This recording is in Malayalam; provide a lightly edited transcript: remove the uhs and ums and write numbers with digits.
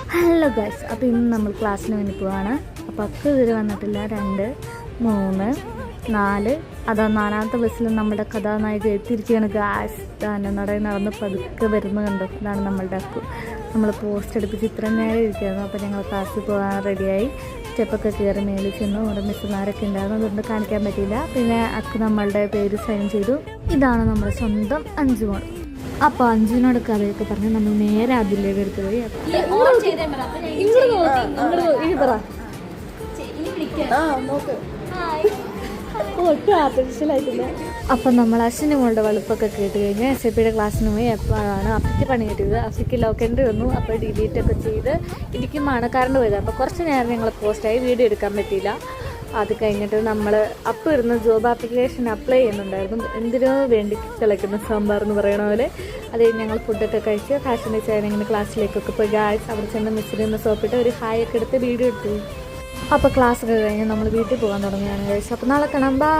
ഹലോ ഗൈസ്, അപ്പോൾ ഇന്ന് നമ്മൾ ക്ലാസ്സിന് വേണ്ടി പോവാണ്. അപ്പോൾ അക്ക് ഇതുവരെ വന്നിട്ടില്ല. 2, 3, 4 അതാ 4ാമത്തെ ബസ്സിൽ നമ്മുടെ കഥാനായിക എത്തിയിരിക്കുകയാണ്. ഗായ്സ് നടന്ന് പതുക്കെ വരുന്നു കണ്ടോ. ഇതാണ് നമ്മളുടെ അക്കു. നമ്മൾ പോസ്റ്റ് അടുപ്പിച്ച് ഇത്ര നേരം ഇരിക്കുകയായിരുന്നു. അപ്പോൾ ഞങ്ങൾ ക്ലാസ്സിൽ പോകാൻ റെഡിയായി. സ്റ്റെപ്പൊക്കെ കയറി മേളിൽ ചെന്നു. അവിടെ മിസ്സുമാരൊക്കെ ഉണ്ടായിരുന്നു, അതുകൊണ്ട് കാണിക്കാൻ പറ്റിയില്ല. പിന്നെ അക്ക് നമ്മളുടെ പേര് സൈൻ ചെയ്തു. ഇതാണ് നമ്മുടെ സ്വന്തം അഞ്ജുമോൾ. അപ്പോൾ അഞ്ജുവിനോട് കഥയൊക്കെ പറഞ്ഞ് നമ്മൾ നേരെ അതിലേക്ക് എടുത്ത് പോയി. അപ്പം നമ്മൾ അശ്വിനി മോളുടെ വളുപ്പൊക്കെ കേട്ട് കഴിഞ്ഞ് SAP ക്ലാസ്സിന് പോയി. എപ്പോഴാണ് അഫിക്ക് പണി കിട്ടിയത്. അഫിക്ക് ലോക്കൻട്രി വന്നു. അപ്പോൾ ഡിലീറ്റൊക്കെ ചെയ്ത് ഇരിക്കുമ്പോൾ കറണ്ട് പോയത്. അപ്പോൾ കുറച്ച് നേരം ഞങ്ങൾ പോസ്റ്റായി, വീഡിയോ എടുക്കാൻ പറ്റിയില്ല. അത് കഴിഞ്ഞിട്ട് നമ്മൾ അപ്പോൾ ഇരുന്ന് ജോബ് ആപ്ലിക്കേഷൻ അപ്ലൈ ചെയ്യുന്നുണ്ടായിരുന്നു. എന്തിനോ വേണ്ടി കളിക്കുന്ന സാമ്പാർ എന്ന് പറയണ പോലെ. അത് ഞങ്ങൾ ഫുഡൊക്കെ കഴിച്ച് ഫാഷൻ ഡിസൈനിങ്ങിൻ്റെ ക്ലാസ്സിലേക്കൊക്കെ പോയി. ഗായ്സ് അവിടെ ചെന്ന് മിസ്സിൽ നിന്ന് സോപ്പിട്ട് ഒരു ഹായ് ഒക്കെ എടുത്ത് വീഡിയോ എടുത്തു. അപ്പോൾ ക്ലാസ്സൊക്കെ കഴിഞ്ഞ് നമ്മൾ വീട്ടിൽ പോകാൻ തുടങ്ങിയാണ് ഗായ്സ്. അപ്പോൾ നാളെ കാണാം. ബൈ.